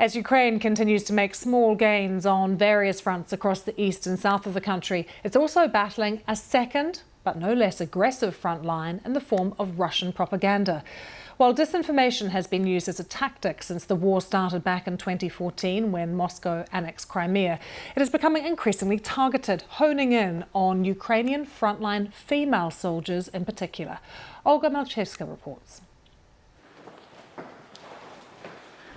As Ukraine continues to make small gains on various fronts across the east and south of the country, it's also battling a second, but no less aggressive front line in the form of Russian propaganda. While disinformation has been used as a tactic since the war started back in 2014 when Moscow annexed Crimea, it is becoming increasingly targeted, honing in on Ukrainian frontline female soldiers in particular. Olga Malchevska reports.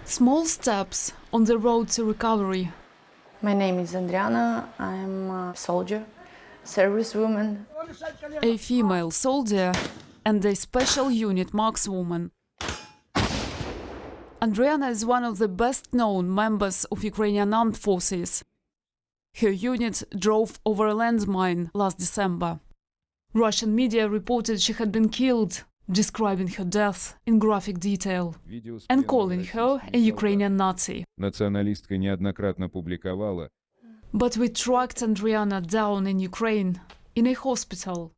Small steps on the road to recovery. My name is Adriana. I'm a soldier, servicewoman. A female soldier and a special unit markswoman. Adriana is one of the best-known members of Ukrainian armed forces. Her unit drove over a landmine last December. Russian media reported she had been killed, describing her death in graphic detail and calling her a Ukrainian Nazi. Националистка неоднократно публиковала. But we tracked Adriana down in Ukraine, in a hospital.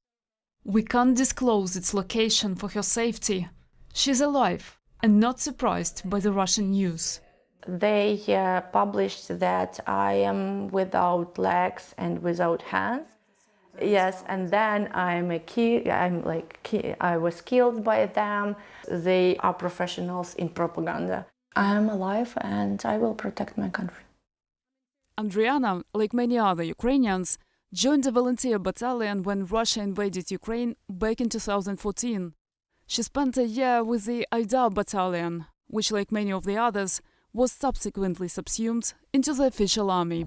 We can't disclose its location for her safety. She's alive and not surprised by the Russian news. They published that I am without legs and without hands. Yes, and then I was killed by them. They are professionals in propaganda. I am alive and I will protect my country. Adriana, like many other Ukrainians, joined a volunteer battalion when Russia invaded Ukraine back in 2014. She spent a year with the Aidar battalion, which, like many of the others, was subsequently subsumed into the official army.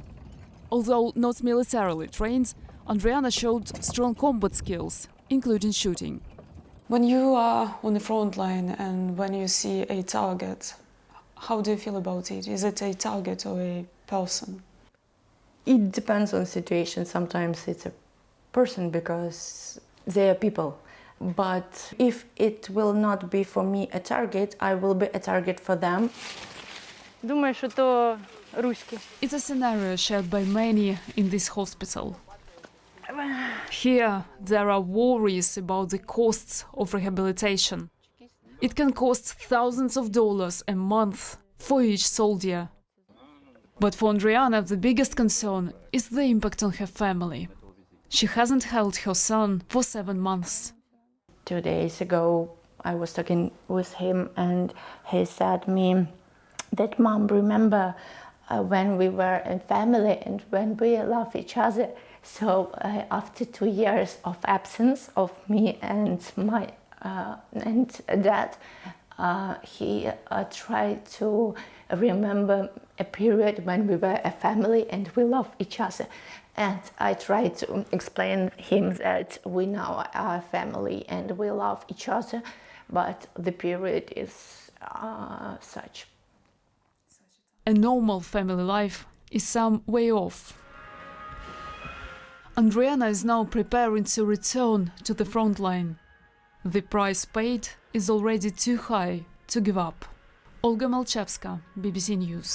Although not militarily trained, Adriana showed strong combat skills, including shooting. When you are on the front line and when you see a target, how do you feel about it? Is it a target or a person? It depends on the situation. Sometimes it's a person because they are people. But if it will not be for me a target, I will be a target for them. Думаю, что то русский. It's a scenario shared by many in this hospital. Here, there are worries about the costs of rehabilitation. It can cost thousands of dollars a month for each soldier. But for Adriana, the biggest concern is the impact on her family. She hasn't held her son for 7 months. 2 days ago, I was talking with him and he said me that, Mom, remember when we were in family and when we love each other. So after 2 years of absence of me and my dad, he tried to remember a period when we were a family and we love each other. And I tried to explain him that we now are a family and we love each other, but the period is such. A normal family life is some way off. Adriana is now preparing to return to the front line. The price paid is already too high to give up. Olga Malchevska, BBC News.